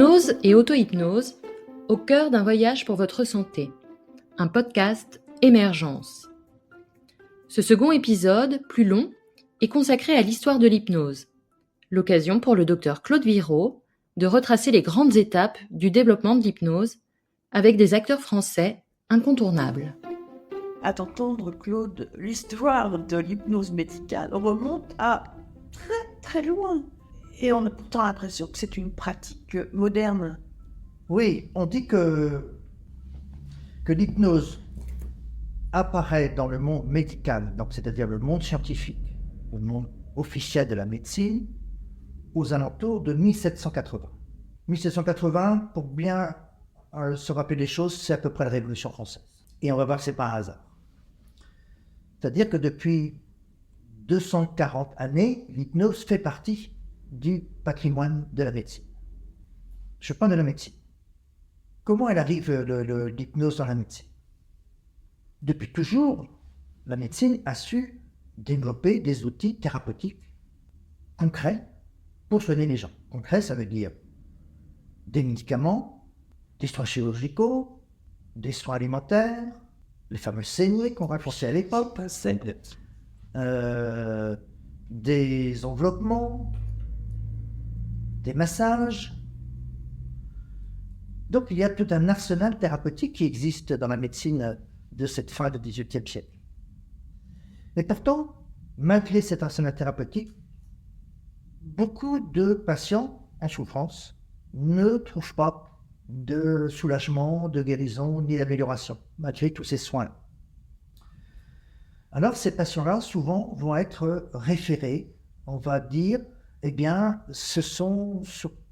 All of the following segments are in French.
Hypnose et auto-hypnose, au cœur d'un voyage pour votre santé. Un podcast Émergence. Ce second épisode, plus long, est consacré à l'histoire de l'hypnose. L'occasion pour le docteur Claude Virault de retracer les grandes étapes du développement de l'hypnose avec des acteurs français incontournables. À t'entendre, Claude, l'histoire de l'hypnose médicale remonte à très loin. Et on a pourtant l'impression que c'est une pratique moderne. Oui, on dit que l'hypnose apparaît dans le monde médical, donc c'est-à-dire le monde scientifique, le monde officiel de la médecine, aux alentours de 1780. 1780, pour bien se rappeler les choses, c'est à peu près la Révolution française. Et on va voir que c'est pas un hasard. C'est-à-dire que depuis 240 années, l'hypnose fait partie du patrimoine de la médecine. Je parle de la médecine. Comment elle arrive, l'hypnose, dans la médecine? Depuis toujours, la médecine a su développer des outils thérapeutiques concrets pour soigner les gens. Concret, ça veut dire des médicaments, des soins chirurgicaux, des soins alimentaires, les fameux saignées qu'on racontait à l'époque, des enveloppements, des massages. Donc il y a tout un arsenal thérapeutique qui existe dans la médecine de cette fin du XVIIIe siècle. Mais pourtant, malgré cet arsenal thérapeutique, beaucoup de patients en souffrance ne trouvent pas de soulagement, de guérison, ni d'amélioration, malgré tous ces soins. Alors ces patients-là, souvent, vont être référés. On va dire, eh bien, ce sont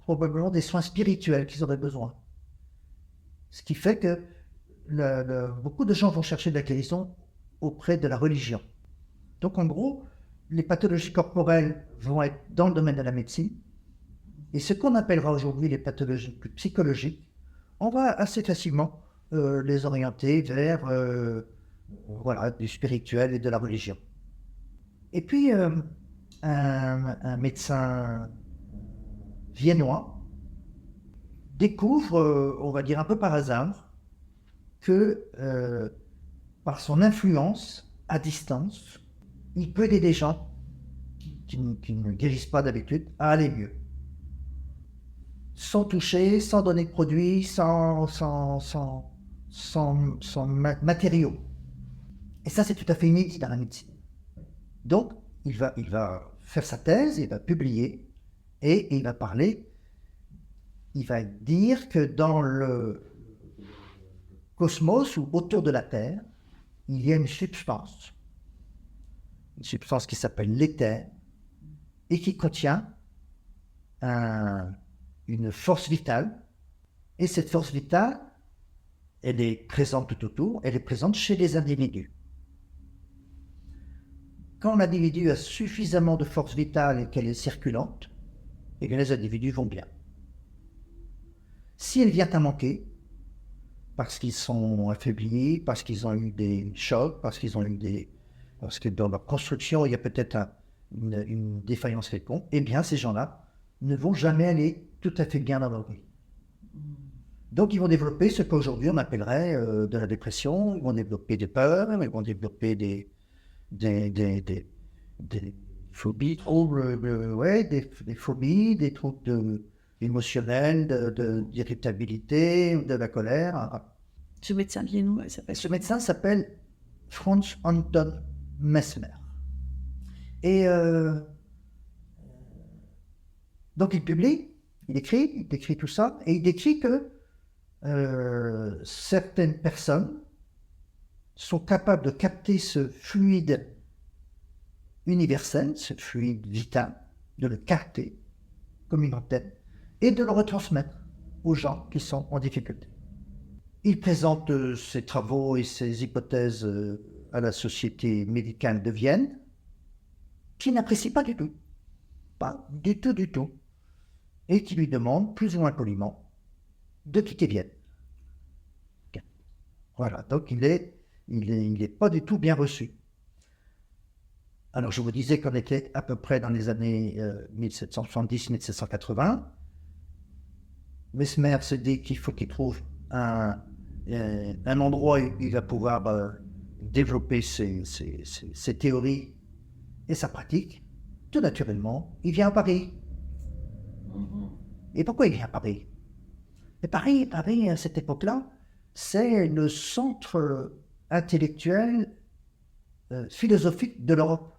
probablement des soins spirituels qu'ils auraient besoin. Ce qui fait que beaucoup de gens vont chercher de la guérison auprès de la religion. Donc en gros, les pathologies corporelles vont être dans le domaine de la médecine, et ce qu'on appellera aujourd'hui les pathologies plus psychologiques, on va assez facilement les orienter vers du spirituel et de la religion. Et puis un médecin viennois découvre, on va dire un peu par hasard, que par son influence à distance, il peut aider des gens qui ne guérissent pas d'habitude à aller mieux. Sans toucher, sans donner de produits, sans matériaux. Et ça, c'est tout à fait inédit dans la médecine. Donc, il va faire sa thèse, il va publier, et il va parler. Il va dire que dans le cosmos ou autour de la Terre, il y a une substance qui s'appelle l'éther et qui contient une force vitale. Et cette force vitale, elle est présente tout autour, elle est présente chez les individus. Quand l'individu a suffisamment de force vitale et qu'elle est circulante, eh bien les individus vont bien. Si elle vient à manquer, parce qu'ils sont affaiblis, parce qu'ils ont eu des chocs, parce que dans leur construction, il y a peut-être une défaillance quelconque, eh bien, ces gens-là ne vont jamais aller tout à fait bien dans leur vie. Donc, ils vont développer ce qu'aujourd'hui on appellerait de la dépression, ils vont développer des peurs, ils vont développer des phobies, des phobies, des troubles émotionnels, d'irritabilité, de la colère. Ce médecin viennois, il s'appelle. Ce médecin s'appelle Franz Anton Mesmer. Et donc il publie, il décrit tout ça, et il décrit que certaines personnes sont capables de capter ce fluide universel, ce fluide vital, de le capter comme une antenne, et de le retransmettre aux gens qui sont en difficulté. Il présente ses travaux et ses hypothèses à la Société médicale de Vienne, qui n'apprécie pas du tout, et qui lui demande, plus ou moins poliment, de quitter Vienne. Voilà, donc il est pas du tout bien reçu. Alors je vous disais qu'on était à peu près dans les années 1770-1780. Mesmer se dit qu'il faut qu'il trouve un endroit où il va pouvoir développer ses théories et sa pratique. Tout naturellement, il vient à Paris. Et pourquoi il vient à Paris? Et Paris, à cette époque-là, c'est le centre intellectuel, philosophique de l'Europe.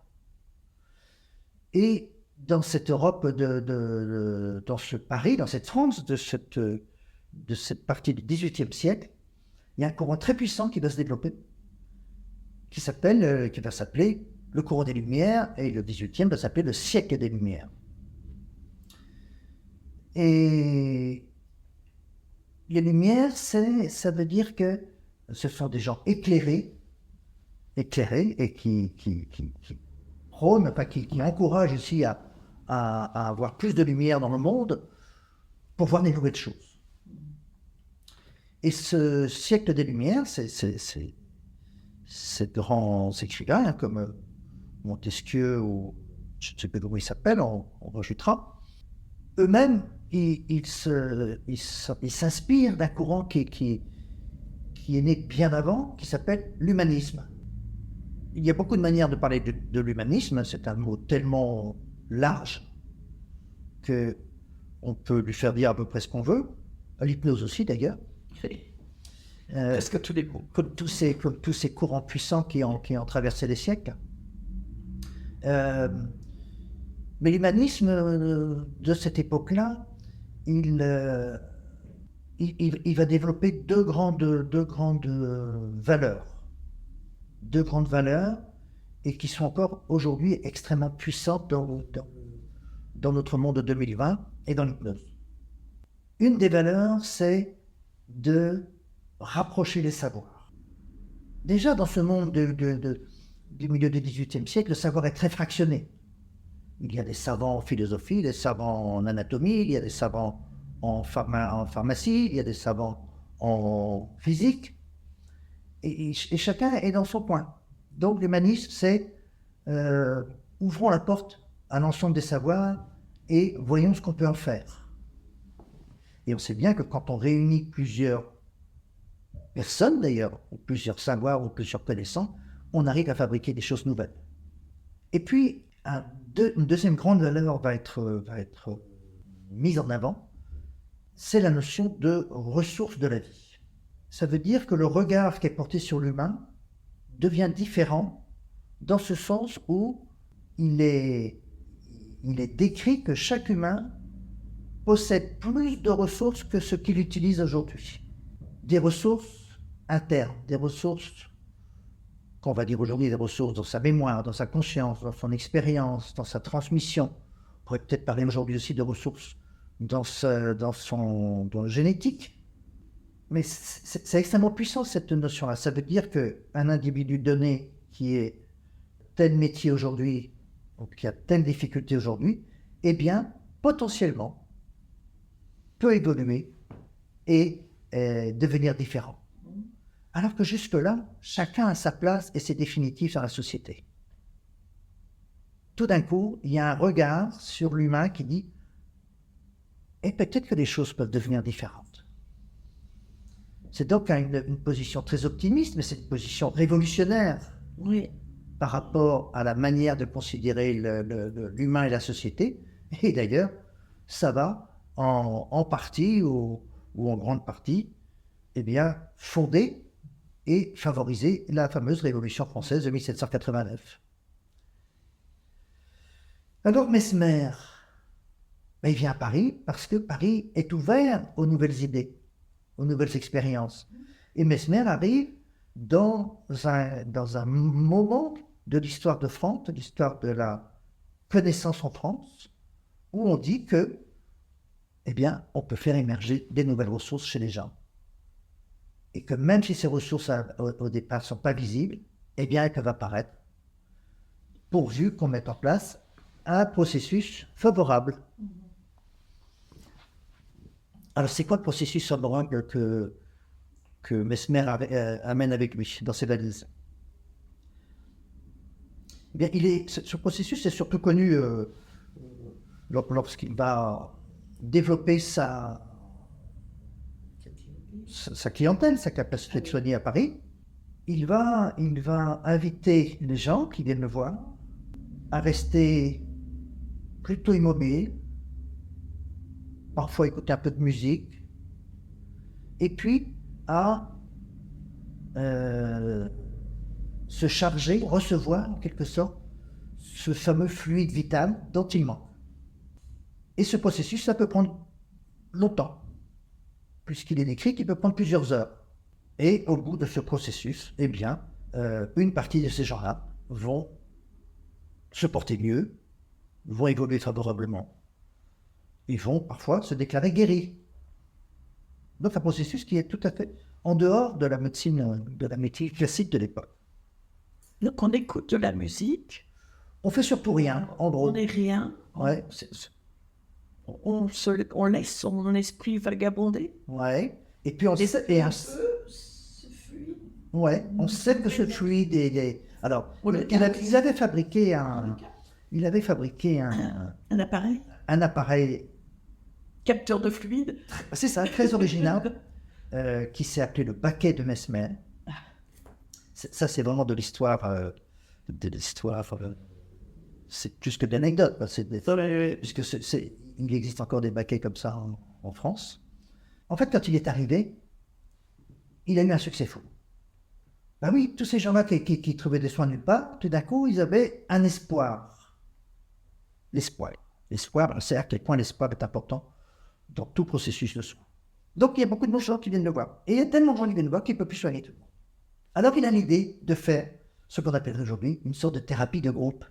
Et dans cette Europe, dans ce Paris, dans cette France, de cette partie du XVIIIe siècle, il y a un courant très puissant qui va se développer, qui va s'appeler le courant des Lumières, et le XVIIIe va s'appeler le siècle des Lumières. Et les Lumières, ça veut dire que ce sont des gens éclairés, et qui prônent, enfin qui encouragent aussi à avoir plus de lumière dans le monde pour voir des nouvelles choses. Et ce siècle des Lumières, ces grands écrivains comme Montesquieu ou je ne sais pas comment ils s'appellent, on rajoutera, eux-mêmes, ils s'inspirent d'un courant qui est né bien avant, qui s'appelle l'humanisme. Il y a beaucoup de manières de parler de l'humanisme, c'est un mot tellement large qu'on peut lui faire dire à peu près ce qu'on veut, l'hypnose aussi d'ailleurs. Presque tous les mots. Comme tous ces courants puissants qui ont traversé les siècles. Mais l'humanisme de cette époque-là, il va développer deux grandes valeurs. Deux grandes valeurs, et qui sont encore aujourd'hui extrêmement puissantes dans notre monde 2020 et dans l'hypnose. Une des valeurs, c'est de rapprocher les savoirs. Déjà, dans ce monde du milieu du XVIIIe siècle, le savoir est très fractionné. Il y a des savants en philosophie, des savants en anatomie, il y a des savants en pharmacie, il y a des savants en physique, et chacun est dans son point. Donc l'humanisme, c'est ouvrons la porte à l'ensemble des savoirs et voyons ce qu'on peut en faire. Et on sait bien que quand on réunit plusieurs personnes d'ailleurs, ou plusieurs savoirs, ou plusieurs connaissances, on arrive à fabriquer des choses nouvelles. Et puis, une deuxième grande valeur va être mise en avant, c'est la notion de ressources de la vie. Ça veut dire que le regard qui est porté sur l'humain devient différent dans ce sens où il est décrit que chaque humain possède plus de ressources que ce qu'il utilise aujourd'hui. Des ressources internes, des ressources qu'on va dire aujourd'hui, des ressources dans sa mémoire, dans sa conscience, dans son expérience, dans sa transmission. On pourrait peut-être parler aujourd'hui aussi de ressources dans le génétique. Mais c'est extrêmement puissant cette notion-là. Ça veut dire qu'un individu donné qui est tel métier aujourd'hui, ou qui a telle difficulté aujourd'hui, eh bien, potentiellement, peut évoluer et devenir différent. Alors que jusque-là, chacun a sa place et c'est définitif dans la société. Tout d'un coup, il y a un regard sur l'humain qui dit « et peut-être que les choses peuvent devenir différentes ». C'est donc une position très optimiste, mais c'est une position révolutionnaire par rapport à la manière de considérer l'humain et la société. Et d'ailleurs, ça va en partie ou en grande partie eh bien, fonder et favoriser la fameuse Révolution française de 1789. Alors Mesmer, il vient à Paris parce que Paris est ouvert aux nouvelles idées, aux nouvelles expériences. Et Mesmer arrive dans un moment de l'histoire de France, de l'histoire de la connaissance en France, où on dit que, eh bien, on peut faire émerger des nouvelles ressources chez les gens. Et que même si ces ressources au départ ne sont pas visibles, eh bien, elles peuvent apparaître, pourvu qu'on mette en place un processus favorable. Alors, c'est quoi le processus favorable que Mesmer amène avec lui dans ses valises? Eh bien, ce processus est surtout connu lorsqu'il va développer sa sa clientèle, sa capacité de soigner à Paris, il va inviter les gens qui viennent le voir à rester plutôt immobiles, parfois écouter un peu de musique, et puis à se charger, recevoir en quelque sorte ce fameux fluide vital dont il manque. Et ce processus, ça peut prendre longtemps, puisqu'il est décrit qu'il peut prendre plusieurs heures. Et au bout de ce processus, eh bien, une partie de ces gens-là vont se porter mieux, vont évoluer favorablement, et vont parfois se déclarer guéris. Donc un processus qui est tout à fait en dehors de la médecine classique de l'époque. Donc on écoute de la musique, On fait surtout rien, en gros. on n'est rien, Ouais, on laisse son esprit vagabonder. ouais. Et puis on sait, ouais, on sait que ce fluide est. Alors, ils avaient fabriqué un Un appareil appareil, capteur de fluide. c'est ça, très original, qui s'est appelé le baquet de Mesmer. Ça, c'est vraiment de l'histoire, c'est plus que d'anecdotes, puisque il existe encore des baquets comme ça en France. En fait, quand il est arrivé, il a eu un succès fou. Ben oui, tous ces gens-là qui trouvaient des soins nulle part, tout d'un coup, ils avaient un espoir. L'espoir, c'est à quel point l'espoir est important dans tout processus de soins. Donc, il y a beaucoup de gens qui viennent le voir. Et il y a tellement de gens qui viennent le voir qu'il ne peut plus soigner tout le monde. Alors, il a l'idée de faire ce qu'on appelle aujourd'hui une sorte de thérapie de groupe.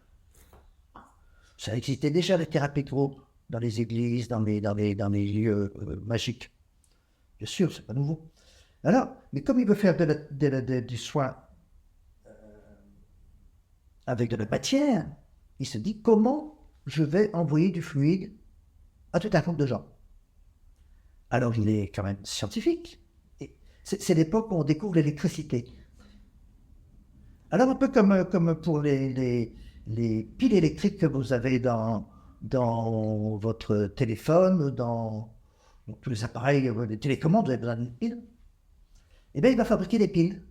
Ça existait déjà, les thérapies de groupe, dans les églises, dans les lieux magiques. Bien sûr, c'est pas nouveau. Alors, mais comme il veut faire du soin avec de la matière, il se dit comment je vais envoyer du fluide à tout un groupe de gens. Alors, il est quand même scientifique. Et c'est l'époque où on découvre l'électricité. Alors, un peu comme pour les piles électriques que vous avez dans votre téléphone, dans tous les appareils, les télécommandes, vous avez besoin d'une pile. Eh bien, il va fabriquer des piles.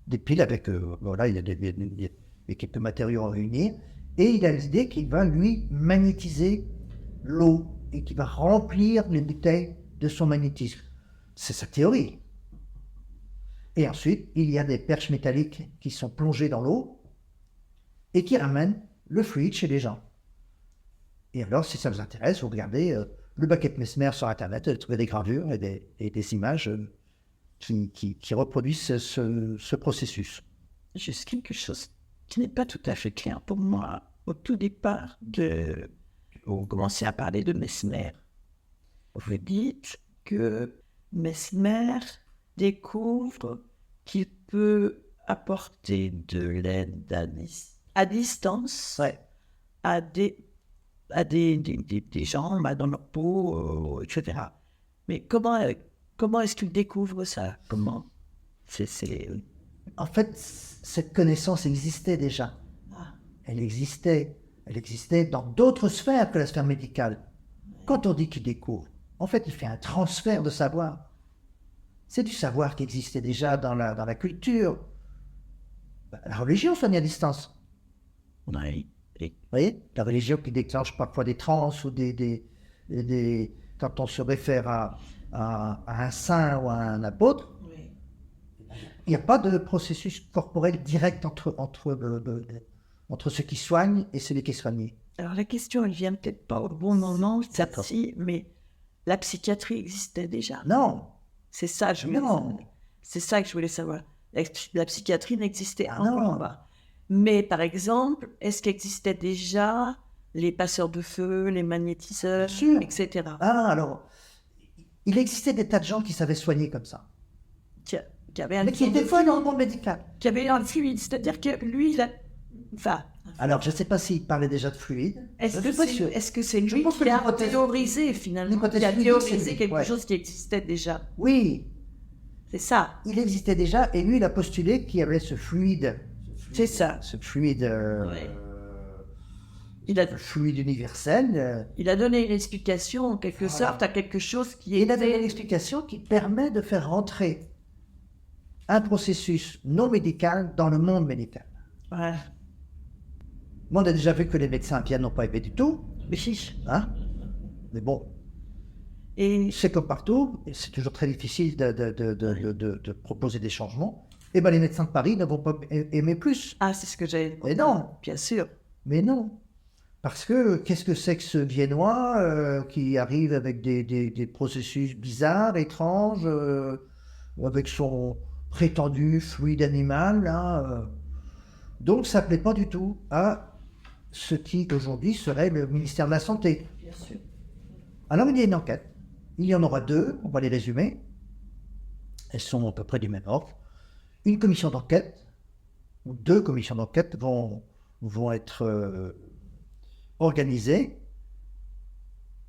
Des piles avec, voilà, il y a quelques matériaux à réunir. Et il a l'idée qu'il va, lui, magnétiser l'eau et qu'il va remplir les bouteilles de son magnétisme. C'est sa théorie. Et ensuite, il y a des perches métalliques qui sont plongées dans l'eau et qui ramènent le fluide chez les gens. Et alors, si ça vous intéresse, vous regardez le baquet de Mesmer sur Internet, vous trouvez des gravures et des images qui reproduisent ce processus. Juste quelque chose qui n'est pas tout à fait clair pour moi. Au tout départ, vous commencez à parler de Mesmer. Vous dites que Mesmer découvre qu'il peut apporter de l'aide à distance à des gens dans leur peau, etc. Mais comment est-ce qu'il découvre ça? Comment En fait, cette connaissance existait déjà. Elle existait dans d'autres sphères que la sphère médicale. Quand on dit qu'il découvre, en fait, il fait un transfert de savoir. C'est du savoir qui existait déjà dans la culture. La religion soigne à distance. Oui. Vous voyez, la religion qui déclenche parfois des transes ou quand on se réfère à un saint ou à un apôtre, il n'y a pas de processus corporel direct entre ceux qui soignent et celui qui est soigné. Alors la question, elle vient peut-être pas au bon moment, mais la psychiatrie existait déjà. Non. C'est ça, c'est ça que je voulais savoir. La psychiatrie n'existait encore pas. Mais par exemple, est-ce qu'existaient déjà les passeurs de feu, les magnétiseurs, etc. Alors, il existait des tas de gens qui savaient soigner comme ça. Qui avaient mais qui étaient fois dans le monde médical. Qui avaient un fluide, c'est-à-dire que lui, alors, je ne sais pas s'il parlait déjà de fluide. Est-ce que c'est lui qui a théorisé finalement, qui a théorisé quelque chose qui existait déjà? Oui. C'est ça. Il existait déjà, et lui, il a postulé qu'il y avait ce fluide. C'est ça. Ce fluide Il a, le fluide universel. il a donné une explication, en quelque Voilà. sorte, à quelque chose qui Et il a donné une était... explication qui permet de faire rentrer un processus non médical dans le monde médical. Ouais. Moi, on a déjà vu que les médecins bien n'ont pas aimé du tout, Mais si. hein. Mais bon, Et c'est comme partout, et c'est toujours très difficile de proposer des changements. Eh bien, les médecins de Paris ne vont pas aimer plus. ah, c'est ce que j'ai... Mais non, Bien sûr. mais non. Parce que qu'est-ce que c'est que ce Viennois qui arrive avec des processus bizarres, étranges, avec son prétendu fluide animal, là, donc ça ne plaît pas du tout à ce qui aujourd'hui serait le ministère de la Santé. Bien sûr. Alors il y a une enquête, il y en aura deux, on va les résumer, elles sont à peu près du même ordre. Une commission d'enquête, ou deux commissions d'enquête vont être organisées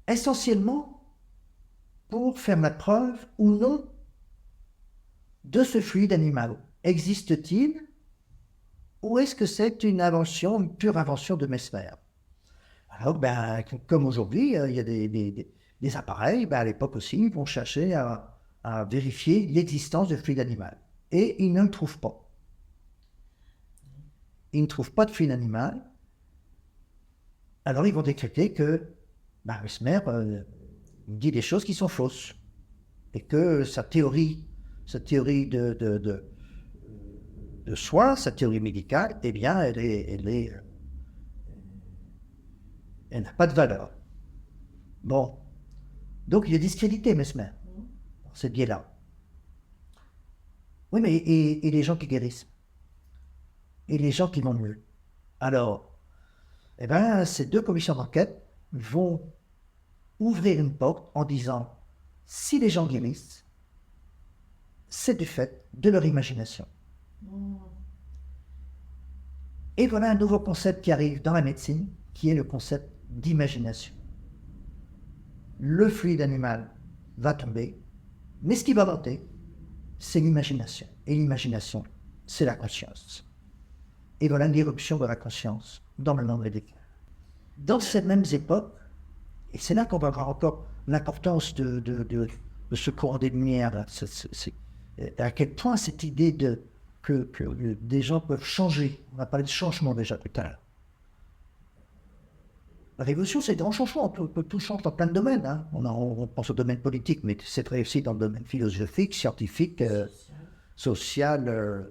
essentiellement pour faire la preuve ou non de ce fluide animal. Existe-t-il ou est-ce que c'est une invention, une pure invention de Mesmer? Alors, ben, comme aujourd'hui, il y a des appareils, ben, à l'époque aussi, ils vont chercher à vérifier l'existence du fluide animal. Et ils ne le trouvent pas. Ils ne trouvent pas de fluide animal. Alors, ils vont décréter que ben, Mesmer dit des choses qui sont fausses. Et que sa théorie de soins, sa théorie médicale, eh bien, elle n'a pas de valeur. Bon. Donc, il est discrédité, Mesmer, par ce biais-là. Oui, mais et les gens qui guérissent? Et les gens qui vont mieux? Alors, eh bien, ces deux commissions d'enquête vont ouvrir une porte en disant, si les gens guérissent, c'est du fait de leur imagination. Et voilà un nouveau concept qui arrive dans la médecine, qui est le concept d'imagination. Le fluide animal va tomber, mais ce qui va monter, c'est l'imagination. Et l'imagination, c'est la conscience. Et voilà l'irruption de la conscience dans le monde médical. Dans ces mêmes époques, et c'est là qu'on va voir encore l'importance de ce courant des Lumières, à quel point cette idée que des gens peuvent changer, on a parlé de changement déjà tout à l'heure. La révolution, c'est un grand changement, tout change dans plein de domaines. Hein. On pense au domaine politique, mais c'est vrai aussi dans le domaine philosophique, scientifique, social,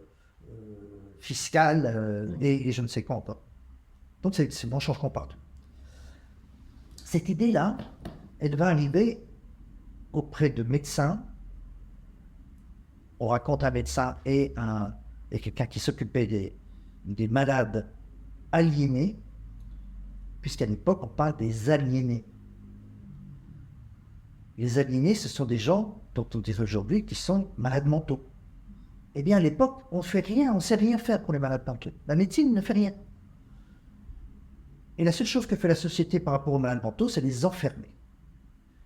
fiscal, et je ne sais quoi encore. Donc c'est un grand changement partout. Cette idée-là, elle va arriver auprès de médecins. On raconte un médecin et quelqu'un qui s'occupait des malades aliénés, puisqu'à l'époque, on parle des aliénés. Les aliénés, ce sont des gens, dont on dit aujourd'hui, qui sont malades mentaux. Eh bien, à l'époque, on ne fait rien, on ne sait rien faire pour les malades mentaux. La médecine ne fait rien. Et la seule chose que fait la société par rapport aux malades mentaux, c'est les enfermer.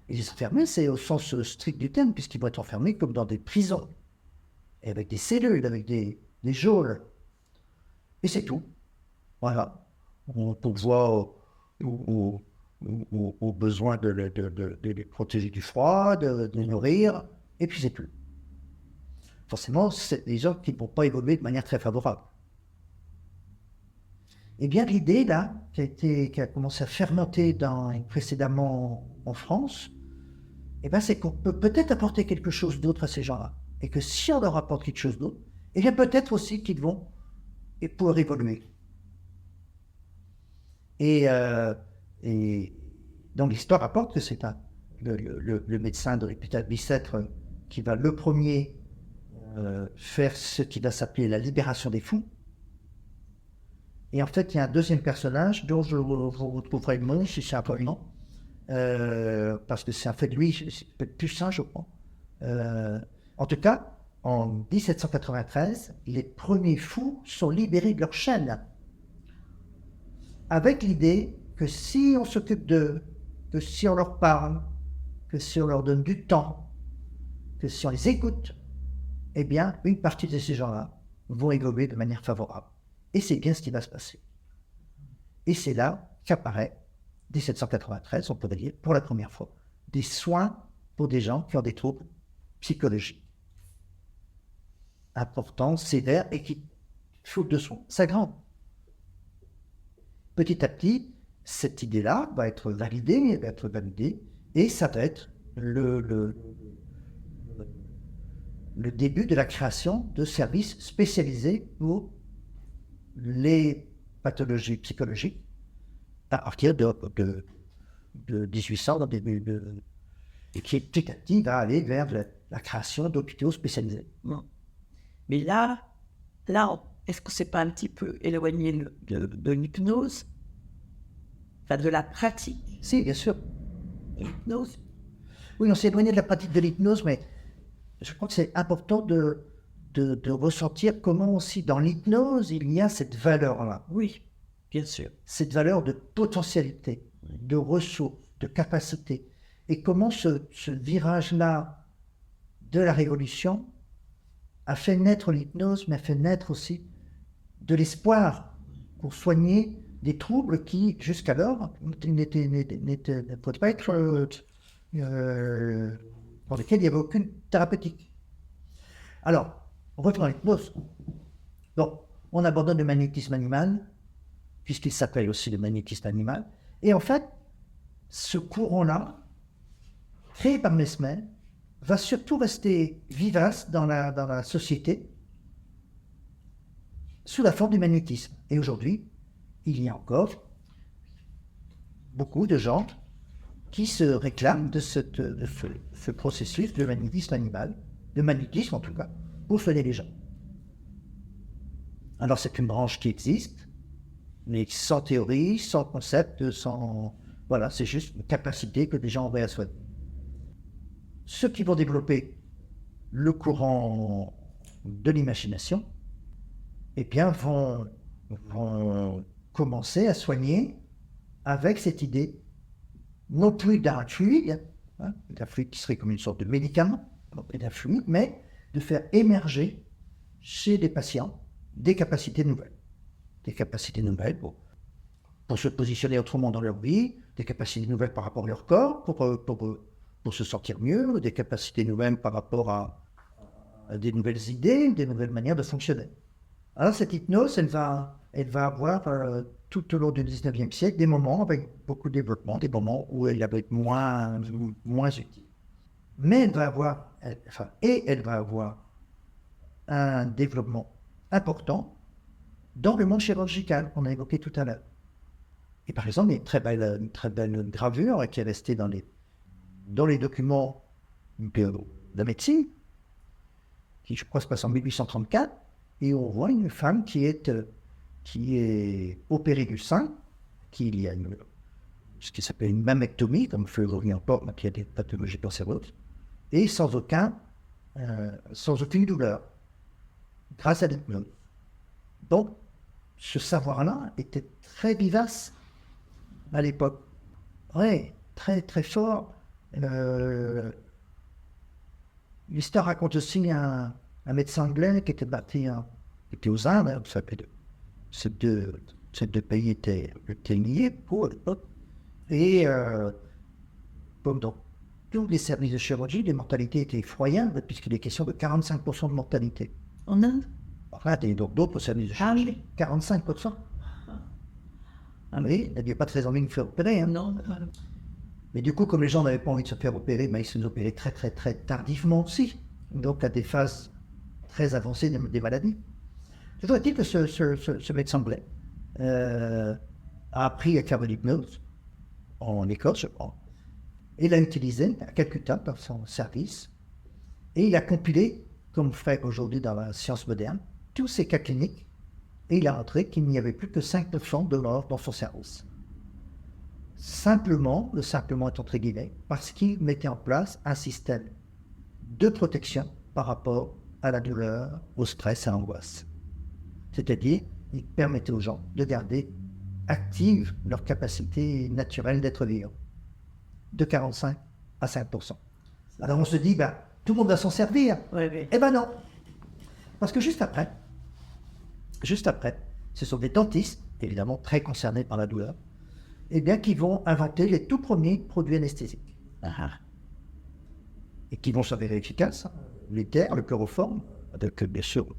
Et les enfermer, c'est au sens strict du terme, puisqu'ils vont être enfermés comme dans des prisons. Et avec des cellules, avec des geôles. Et c'est tout. Voilà. On pourvoit aux besoins de les protéger du froid, de les nourrir, et puis c'est tout. Forcément, c'est des gens qui ne vont pas évoluer de manière très favorable. Eh bien, l'idée, là, qui a commencé à fermenter précédemment en France, eh bien, c'est qu'on peut peut-être apporter quelque chose d'autre à ces gens-là. Et que si on leur apporte quelque chose d'autre, eh bien, peut-être aussi qu'ils vont pouvoir évoluer. Et donc, l'histoire rapporte que c'est le médecin de l'hôpital Bicêtre qui va le premier faire ce qui va s'appeler la libération des fous. Et en fait, il y a un deuxième personnage dont je vous retrouverai le nom, si c'est un peu le nom, parce que c'est en fait lui, c'est peut-être plus sain, je crois. En tout cas, en 1793, les premiers fous sont libérés de leur chaîne, avec l'idée que si on s'occupe d'eux, que si on leur parle, que si on leur donne du temps, que si on les écoute, eh bien, une partie de ces gens-là vont évoluer de manière favorable. Et c'est bien ce qui va se passer. Et c'est là qu'apparaît, 1793, on peut dire, pour la première fois, des soins pour des gens qui ont des troubles psychologiques importants, sévères et qui souffrent de soins. C'est grand. Petit à petit, cette idée-là va être validée, et ça va être le début de la création de services spécialisés pour les pathologies psychologiques à partir de 1800, et qui petit à petit va aller vers la création d'hôpitaux spécialisés. Bon. Mais là, est-ce que c'est pas un petit peu éloigné de l'hypnose, enfin de la pratique Si, bien sûr. de l'hypnose? Oui, on s'est éloigné de la pratique de l'hypnose, mais je crois que c'est important de ressentir comment aussi dans l'hypnose, il y a cette valeur-là. Oui, bien sûr. Cette valeur de potentialité, de ressources, de capacité. Et comment ce virage-là de la révolution a fait naître l'hypnose, mais a fait naître aussi de l'espoir pour soigner des troubles qui, jusqu'alors, ne pouvaient pas être pour lesquels il n'y avait aucune thérapeutique. Alors, revenons à l'hypnose. Donc, on abandonne le magnétisme animal, puisqu'il s'appelle aussi le magnétisme animal. Et en fait, ce courant-là, créé par Mesmer, va surtout rester vivace dans la société sous la forme du magnétisme. Et aujourd'hui, il y a encore beaucoup de gens qui se réclament de ce processus de magnétisme animal, de magnétisme en tout cas, pour soigner les gens. Alors c'est une branche qui existe, mais sans théorie, sans concept, sans... Voilà, c'est juste une capacité que les gens auraient à soigner. Ceux qui vont développer le courant de l'imagination, eh bien, vont commencer à soigner avec cette idée, non plus d'un fluide, d'un fluide qui serait comme une sorte de médicament, d'un fluide, mais de faire émerger chez des patients des capacités nouvelles. Des capacités nouvelles pour se positionner autrement dans leur vie, des capacités nouvelles par rapport à leur corps, pour se sentir mieux, des capacités nouvelles par rapport à des nouvelles idées, des nouvelles manières de fonctionner. Alors cette hypnose, elle va avoir tout au long du 19e siècle des moments avec beaucoup de développement, des moments où elle va être moins utile. Mais elle va avoir un développement important dans le monde chirurgical qu'on a évoqué tout à l'heure. Et par exemple, il y a une très belle gravure qui est restée dans les documents de la médecine, qui je crois se passe en 1834, et on voit une femme qui est opérée du sein, qu'il y a ce qui s'appelle une mammectomie, comme fait aujourd'hui encore, mais qui a des pathologies cancéreuses, et sans aucune douleur, grâce à l'hypnose. Donc, ce savoir-là était très vivace à l'époque. Oui, très très fort. L'histoire raconte aussi un médecin anglais qui était aux Indes, ces deux pays étaient liés pour l'époque. Et comme dans tous les services de chirurgie, les mortalités étaient effroyables, puisqu'il est question de 45% de mortalité. En Inde? Enfin, et donc d'autres services de chirurgie, 45%. Ah oui, il n'y a pas très envie de faire opérer. Hein. Non. Mais du coup, comme les gens n'avaient pas envie de se faire opérer, ils se opéraient très très très tardivement aussi. Donc à des phases très avancées des maladies. Toujours est-il que ce médecin anglais a appris à faire de l'hypnose en Écosse, je crois. Et l'a utilisé à Calcutta par son service. Et il a compilé, comme fait aujourd'hui dans la science moderne, tous ces cas cliniques. Et il a montré qu'il n'y avait plus que 5% de morts dans son service. Simplement, le simplement est entre guillemets, parce qu'il mettait en place un système de protection par rapport à la douleur, au stress et à l'angoisse. C'est-à-dire, il permettait aux gens de garder active leur capacité naturelle d'être vivant, de 45 à 5%. Alors on se dit, tout le monde va s'en servir. Oui. Eh ben non. Parce que juste après, ce sont des dentistes, évidemment très concernés par la douleur, eh bien, qui vont inventer les tout premiers produits anesthésiques. Et qui vont s'avérer efficaces, hein. L'éther, le chloroforme, avec bien sûr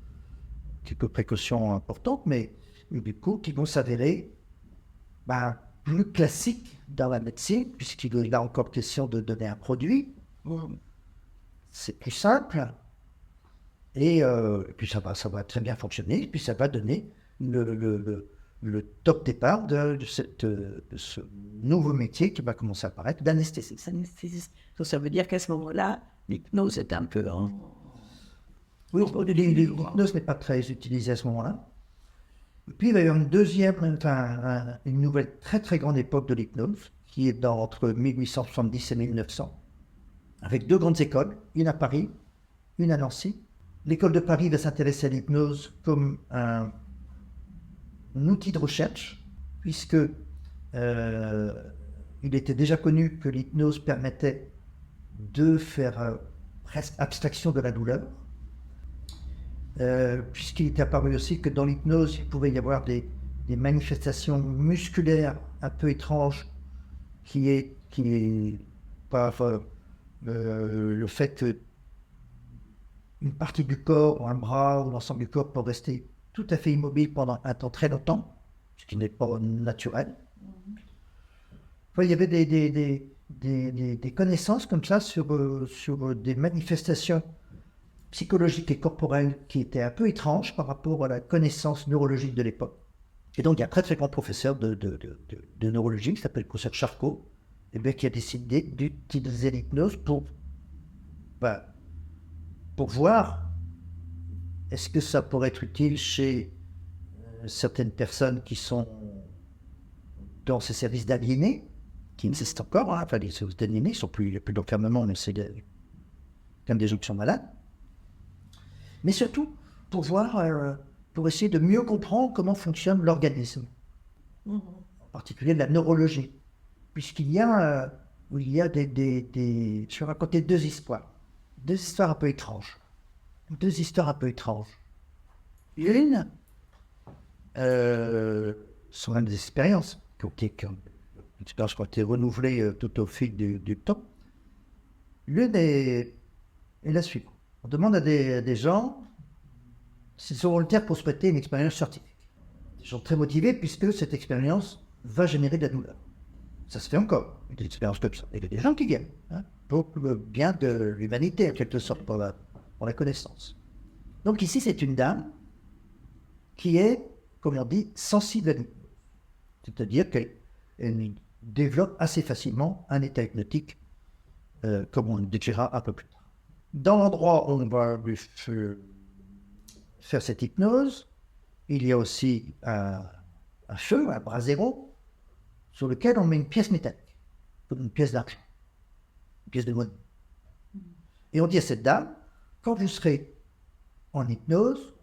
quelques précautions importantes, mais du coup, qui vont s'avérer plus classiques dans la médecine, puisqu'il est là encore question de donner un produit. C'est plus simple, et puis ça va très bien fonctionner, et puis ça va donner le top départ de ce nouveau métier qui va commencer à apparaître, d'anesthésiste. Donc, ça veut dire qu'à ce moment-là, l'hypnose est un peu... Oui, l'hypnose n'est pas très utilisée à ce moment-là. Et puis il va y avoir une nouvelle très très grande époque de l'hypnose, qui est entre 1870 et 1900, avec deux grandes écoles, une à Paris, une à Nancy. L'école de Paris va s'intéresser à l'hypnose comme un outil de recherche, puisque il était déjà connu que l'hypnose permettait de faire presque abstraction de la douleur, puisqu'il était apparu aussi que dans l'hypnose, il pouvait y avoir des manifestations musculaires un peu étranges, qui est par le fait qu'une partie du corps, ou un bras, ou l'ensemble du corps peut rester tout à fait immobile pendant un temps très longtemps, ce qui n'est pas naturel. Enfin, il y avait des connaissances comme ça sur des manifestations psychologiques et corporelles qui étaient un peu étranges par rapport à la connaissance neurologique de l'époque. Et donc, il y a un très très grand professeur de neurologie qui s'appelle le professeur Charcot, qui a décidé d'utiliser l'hypnose pour voir est-ce que ça pourrait être utile chez certaines personnes qui sont dans ces services d'aliénés, qui existent encore, hein. Enfin les services d'aliénés, il n'y a plus d'enfermement, mais c'est comme des gens qui sont malades. Mais surtout, pour essayer de mieux comprendre comment fonctionne l'organisme, en particulier de la neurologie, puisqu'il y a, je vais raconter deux histoires un peu étranges. Une, sont même des expériences qui ont été renouvelées tout au fil du temps. L'une est la suivante. On demande à des gens s'ils sont volontaires pour se prêter une expérience scientifique. Des gens très motivés puisque cette expérience va générer de la douleur. Ça se fait encore, des expériences comme ça. Et il y a des gens qui viennent, hein, pour le bien de l'humanité, en quelque sorte, pour la connaissance. Donc ici, c'est une dame qui est, comme on dit, sensible à l'hypnose. C'est-à-dire qu'elle développe assez facilement un état hypnotique, comme on le décrira un peu plus tard. Dans l'endroit où on va lui faire cette hypnose, il y a aussi un feu, un brasero, sur lequel on met une pièce métallique, comme une pièce d'argent, une pièce de monnaie. Et on dit à cette dame, quand vous serez en hypnose,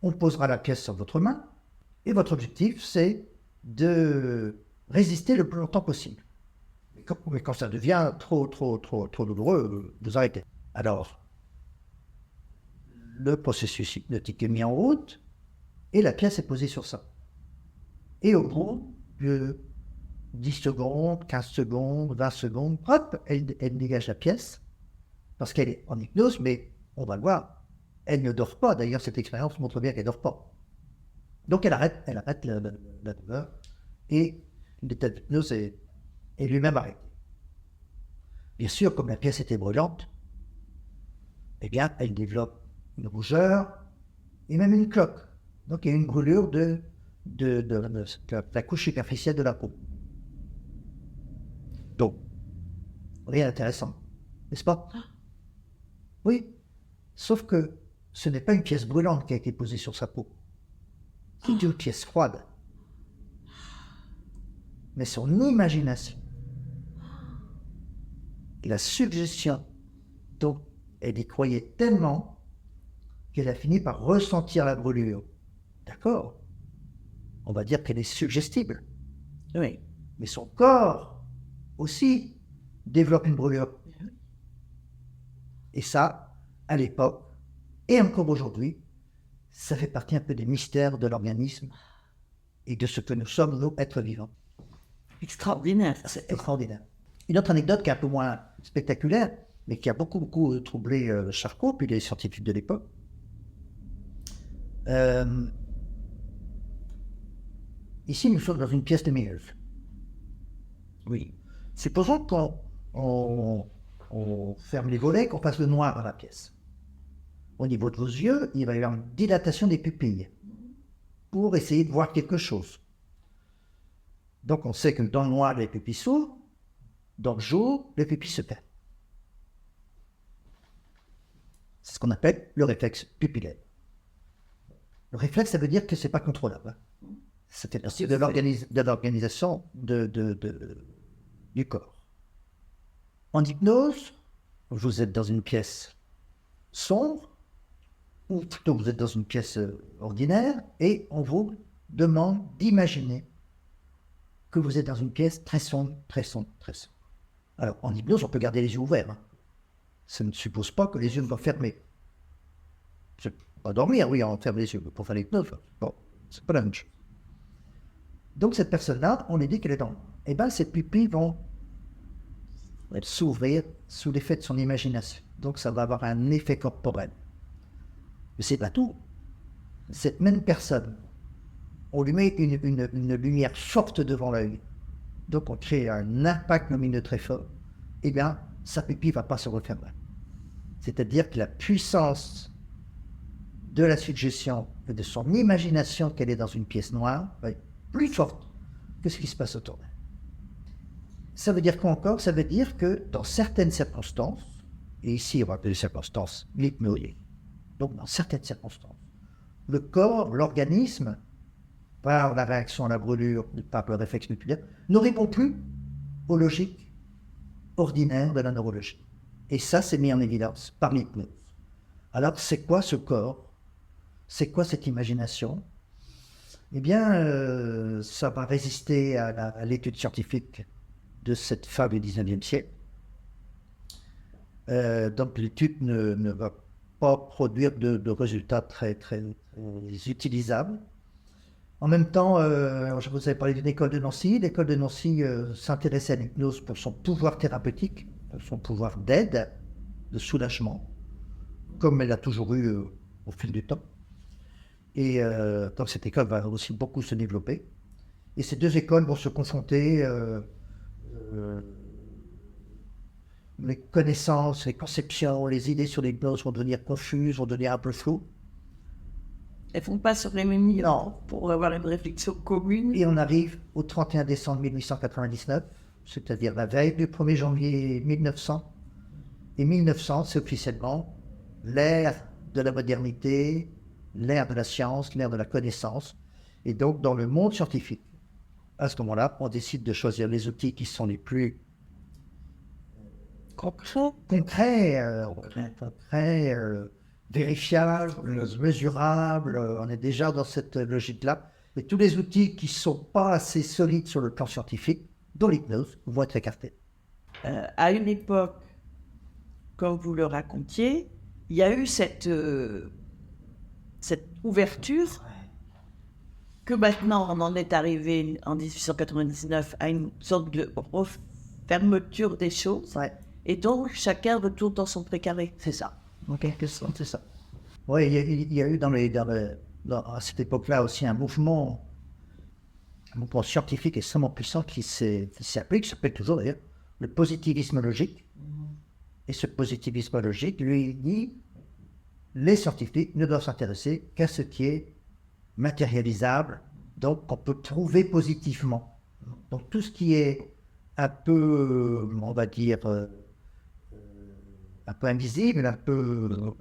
on posera la pièce sur votre main, et votre objectif, c'est de résister le plus longtemps possible. Mais quand ça devient trop douloureux, vous arrêtez. Alors, le processus hypnotique est mis en route, et la pièce est posée sur ça. Et au bout de 10 secondes, 15 secondes, 20 secondes, hop, elle dégage la pièce, parce qu'elle est en hypnose, mais on va le voir, elle ne dort pas. D'ailleurs, cette expérience montre bien qu'elle ne dort pas. Donc elle arrête la douleur, et l'état d'hypnose est lui-même arrêté. Bien sûr, comme la pièce était brûlante, eh bien, elle développe une rougeur, et même une cloque. Donc il y a une brûlure de la couche superficielle de la peau. Donc, rien d'intéressant, n'est-ce pas? Oui, sauf que ce n'est pas une pièce brûlante qui a été posée sur sa peau. C'est une pièce froide. Mais son imagination, la suggestion, dont elle y croyait tellement qu'elle a fini par ressentir la brûlure. D'accord? On va dire qu'elle est suggestible. Oui. Mais son corps aussi développe une brûlure. Et ça, à l'époque, et encore aujourd'hui, ça fait partie un peu des mystères de l'organisme et de ce que nous sommes, nous, êtres vivants. Extraordinaire. C'est extraordinaire. Une autre anecdote qui est un peu moins spectaculaire, mais qui a beaucoup troublé Charcot, puis les scientifiques de l'époque. Ici, nous sommes dans une pièce lumineuse. Oui. Supposons qu'on ferme les volets, qu'on fasse le noir dans la pièce. Au niveau de vos yeux, il va y avoir une dilatation des pupilles pour essayer de voir quelque chose. Donc on sait que dans le noir, les pupilles s'ouvrent, dans le jour, les pupilles se ferment. C'est ce qu'on appelle le réflexe pupillaire. Le réflexe, ça veut dire que ce n'est pas contrôlable. Ça fait partie de l'organisation du corps. En hypnose, vous êtes dans une pièce sombre, ou plutôt vous êtes dans une pièce ordinaire, et on vous demande d'imaginer que vous êtes dans une pièce très sombre, très sombre, très sombre. Alors, en hypnose, on peut garder les yeux ouverts. Hein. Ça ne suppose pas que les yeux soient fermés. C'est pas dormir, oui, on ferme les yeux, mais pour faire l'hypnose, bon, c'est pas la même chose. Donc, cette personne-là, on lui dit qu'elle est dans... Eh bien, ses pupilles vont s'ouvrir sous l'effet de son imagination. Donc, ça va avoir un effet corporel. Mais c'est pas tout. Cette même personne, on lui met une lumière forte devant l'œil. Donc, on crée un impact lumineux très fort. Eh bien, sa pupille ne va pas se refermer. C'est-à-dire que la puissance de la suggestion et de son imagination qu'elle est dans une pièce noire va être plus forte que ce qui se passe autour d'elle. Ça veut dire quoi encore? Ça veut dire que dans certaines circonstances, et ici on va appeler les circonstances hypnotiques, donc dans certaines circonstances, le corps, l'organisme, par la réaction à la brûlure, par le réflexe pupillaire, ne répond plus aux logiques ordinaires de la neurologie. Et ça, c'est mis en évidence par l'hypnose. Alors, c'est quoi ce corps? C'est quoi cette imagination? Eh bien, ça va résister à l'étude scientifique de cette fin du 19e siècle. Donc, l'étude ne va pas produire de résultats très utilisables. En même temps, je vous avais parlé d'une école de Nancy. L'école de Nancy s'intéressait à l'hypnose pour son pouvoir thérapeutique, pour son pouvoir d'aide, de soulagement, comme elle a toujours eu au fil du temps. Et donc cette école va aussi beaucoup se développer. Et ces deux écoles vont se confronter. Les connaissances, les conceptions, les idées sur l'hypnose vont devenir confuses, vont devenir un peu floues. Elles ne font pas se réunir pour avoir une réflexion commune. Et on arrive au 31 décembre 1899, c'est-à-dire la veille du 1er janvier 1900. Et 1900, c'est officiellement l'ère de la modernité, l'ère de la science, l'ère de la connaissance. Et donc, dans le monde scientifique, à ce moment-là, on décide de choisir les outils qui sont les plus concrets, vérifiables, mesurables. On est déjà dans cette logique-là. Mais tous les outils qui ne sont pas assez solides sur le plan scientifique, dont l'hypnose, vont être écartés. À une époque, comme vous le racontiez, il y a eu cette ouverture que maintenant on en est arrivé en 1899 à une sorte de fermeture des choses. Ouais. Et donc chacun retourne dans son précaré. C'est ça. Ok, c'est ça. Oui, il y a eu à cette époque-là aussi un mouvement scientifique extrêmement puissant qui s'appelle toujours d'ailleurs le positivisme logique. Et ce positivisme logique lui dit les scientifiques ne doivent s'intéresser qu'à ce qui est matérialisable, donc qu'on peut trouver positivement. Donc tout ce qui est un peu, on va dire, un peu invisible, un peu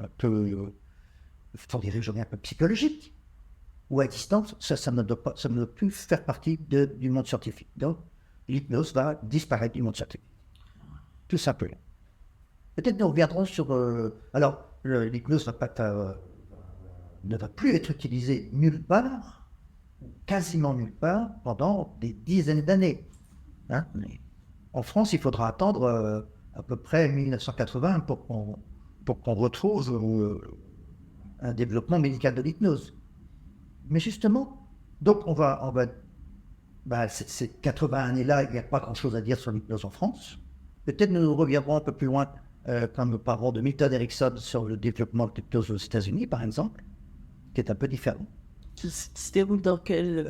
psychologique, ou à distance, ça ne doit plus faire partie du monde scientifique. Donc l'hypnose va disparaître du monde scientifique. Tout simplement. Peut-être nous reviendrons sur... alors, l'hypnose ne va plus être utilisée nulle part, quasiment nulle part, pendant des dizaines d'années. Hein? En France, il faudra attendre à peu près 1980 pour qu'on retrouve un développement médical de l'hypnose. Mais justement, donc on va ces 80 années-là, il n'y a pas grand-chose à dire sur l'hypnose en France. Peut-être nous reviendrons un peu plus loin quand nous parlerons de Milton Erickson sur le développement de l'hypnose aux États-Unis, par exemple, qui est un peu différent. C'était où, dans quel...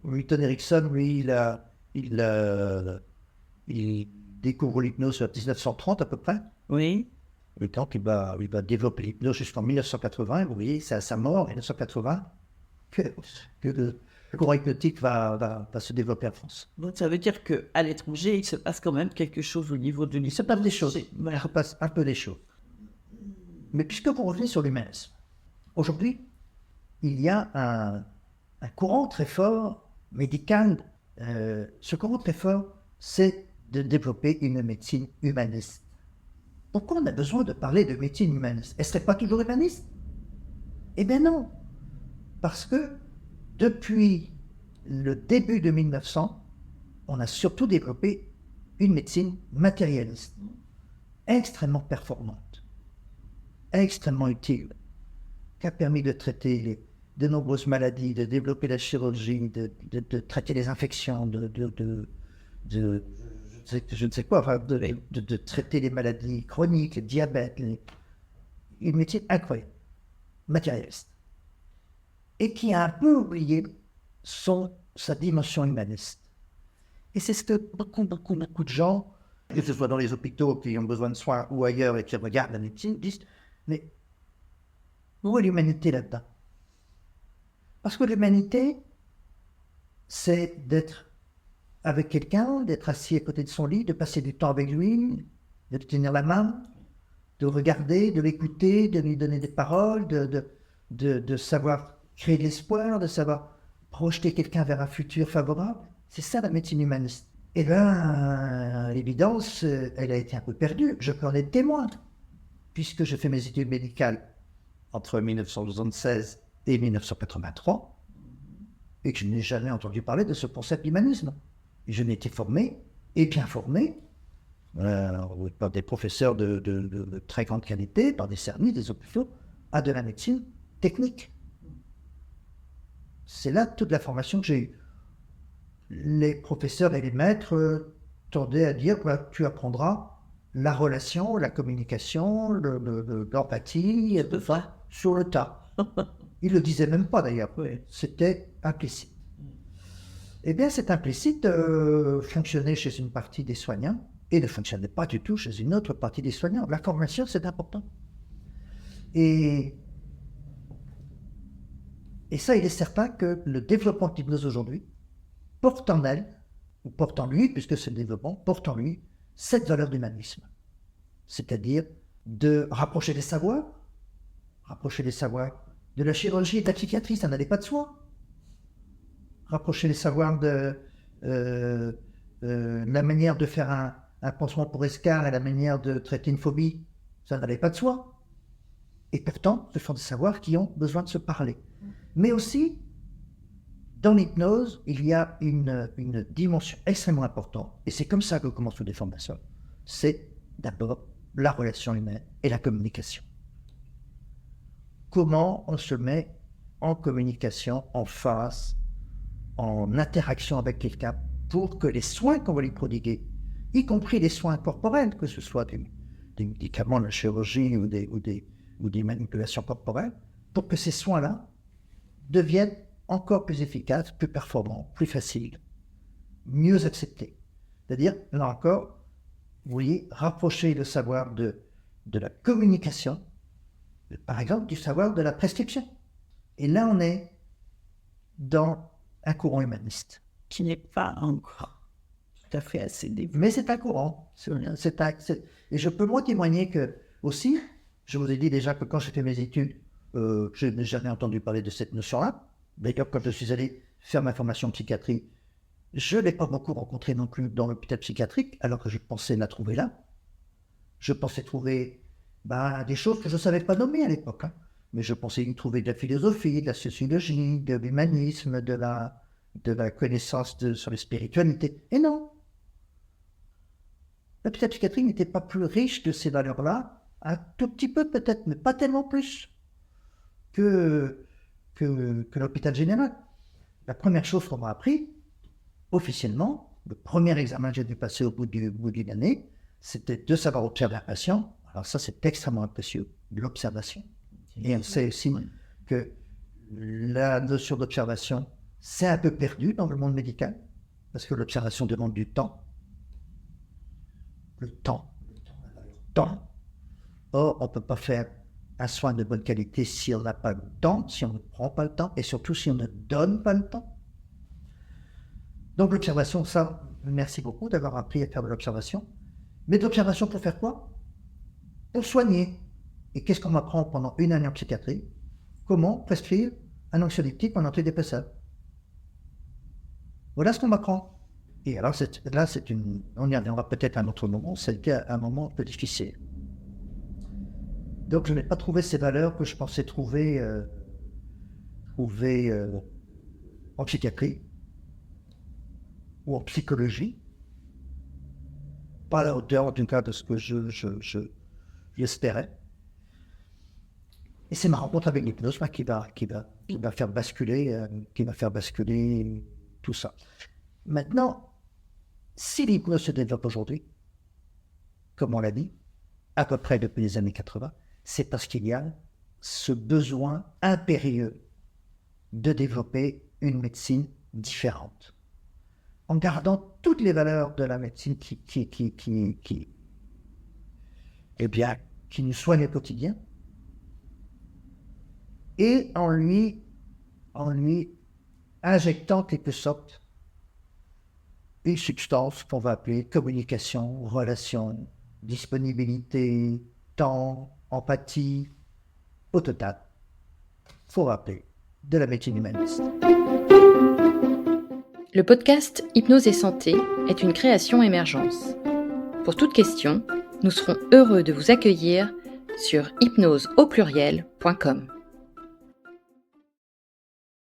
Milton Erickson, lui, il découvre l'hypnose en 1930 à peu près. Oui. Et donc, il va développer l'hypnose jusqu'en 1980. Vous voyez, c'est à sa mort, 1980, que le courant hypnotique va se développer en France. Donc ça veut dire qu'à l'étranger, il se passe quand même quelque chose au niveau de Il se passe des choses. Il se passe un peu des choses. Mais puisque vous revenez sur l'humanisme, aujourd'hui, il y a un courant très fort médical. Ce courant très fort, c'est de développer une médecine humaniste. Pourquoi on a besoin de parler de médecine humaniste? Elle ne serait pas toujours humaniste? Eh bien non. Parce que depuis le début de 1900, on a surtout développé une médecine matérialiste, extrêmement performante, extrêmement utile, qui a permis de traiter de nombreuses maladies, de développer la chirurgie, de traiter les infections, je ne sais quoi, enfin, de traiter les maladies chroniques, le diabète, une médecine incroyable, matérialiste, et qui a un peu oublié sa dimension humaniste. Et c'est ce que beaucoup de gens, que ce soit dans les hôpitaux qui ont besoin de soins ou ailleurs et qui regardent la médecine, disent, mais où est l'humanité là-dedans? Parce que l'humanité, c'est d'être avec quelqu'un, d'être assis à côté de son lit, de passer du temps avec lui, de lui tenir la main, de regarder, de l'écouter, de lui donner des paroles, de savoir créer de l'espoir, de savoir projeter quelqu'un vers un futur favorable. C'est ça la médecine humaniste. Et bien, l'évidence, elle a été un peu perdue. Je peux en être témoin, puisque je fais mes études médicales entre 1976 et 1983, et que je n'ai jamais entendu parler de ce concept d'humanisme. Je n'ai été formé, et bien formé, par des professeurs de très grande qualité, par des services, des hôpitaux, à de la médecine technique. C'est là toute la formation que j'ai eue. Les professeurs et les maîtres tendaient à dire, tu apprendras la relation, la communication, l'empathie, tout ça, sur le tas. Ils ne le disaient même pas d'ailleurs, c'était implicite. Eh bien, cet implicite fonctionnait chez une partie des soignants et ne fonctionnait pas du tout chez une autre partie des soignants. La formation, c'est important. Et ça, il est certain que le développement de l'hypnose aujourd'hui porte en elle, ou porte en lui, puisque c'est le développement, porte en lui cette valeur d'humanisme. C'est-à-dire de rapprocher les savoirs de la chirurgie et de la psychiatrie, ça n'allait pas de soi. Rapprocher les savoirs de la manière de faire un pansement pour escarre et la manière de traiter une phobie, ça n'allait pas de soi. Et pourtant, ce sont des savoirs qui ont besoin de se parler. Mais aussi, dans l'hypnose, il y a une dimension extrêmement importante, et c'est comme ça que commencent les formations. C'est d'abord la relation humaine et la communication. Comment on se met en communication, en face, en interaction avec quelqu'un pour que les soins qu'on va lui prodiguer, y compris les soins corporels, que ce soit des médicaments, la chirurgie ou des manipulations corporelles, pour que ces soins-là deviennent encore plus efficaces, plus performants, plus faciles, mieux acceptés. C'est-à-dire, là encore, vous voyez, rapprocher le savoir de la communication, par exemple, du savoir de la prescription. Et là, on est dans un courant humaniste. Qui n'est pas encore tout à fait assez développé. Mais c'est un courant. Et je peux moi témoigner que, aussi, je vous ai dit déjà que quand j'ai fait mes études, je n'ai jamais entendu parler de cette notion-là. D'ailleurs, quand je suis allé faire ma formation en psychiatrie, je ne l'ai pas beaucoup rencontré non plus dans l'hôpital psychiatrique, alors que je pensais la trouver là. Je pensais trouver des choses que je ne savais pas nommer à l'époque. Mais je pensais y trouver de la philosophie, de la sociologie, de l'humanisme, de la connaissance sur les spiritualités. Et non. L'hôpital psychiatrique n'était pas plus riche de ces valeurs-là, un tout petit peu peut-être, mais pas tellement plus que l'hôpital général. La première chose qu'on m'a appris, officiellement, le premier examen que j'ai dû passer au bout d'une année, c'était de savoir observer un patient. Alors ça, c'est extrêmement précieux, l'observation. Et on sait aussi que la notion d'observation, c'est un peu perdu dans le monde médical, parce que l'observation demande du temps. Le temps. Or, on ne peut pas faire un soin de bonne qualité si on n'a pas le temps, si on ne prend pas le temps, et surtout si on ne donne pas le temps. Donc l'observation, ça, merci beaucoup d'avoir appris à faire de l'observation. Mais de l'observation pour faire quoi? Pour soigner. Et qu'est-ce qu'on apprend pendant une année en psychiatrie? Comment prescrire un anxiolytique ou un antidépresseur? Voilà ce qu'on m'apprend. Et alors on y reviendra peut-être à un autre moment, c'était un moment un peu difficile. Donc je n'ai pas trouvé ces valeurs que je pensais trouver en psychiatrie ou en psychologie, pas à la hauteur en tout cas de ce que j'espérais. Et c'est ma rencontre avec l'hypnose qui va faire basculer tout ça. Maintenant, si l'hypnose se développe aujourd'hui, comme on l'a dit, à peu près depuis les années 80, c'est parce qu'il y a ce besoin impérieux de développer une médecine différente, en gardant toutes les valeurs de la médecine qui nous soigne au quotidien, et en lui injectant quelque sorte une substance qu'on va appeler communication, relation, disponibilité, temps, empathie, au total, il faut rappeler de la médecine humaniste. Le podcast Hypnose et Santé est une création Émergence. Pour toute question, nous serons heureux de vous accueillir sur hypnoseaupluriel.com.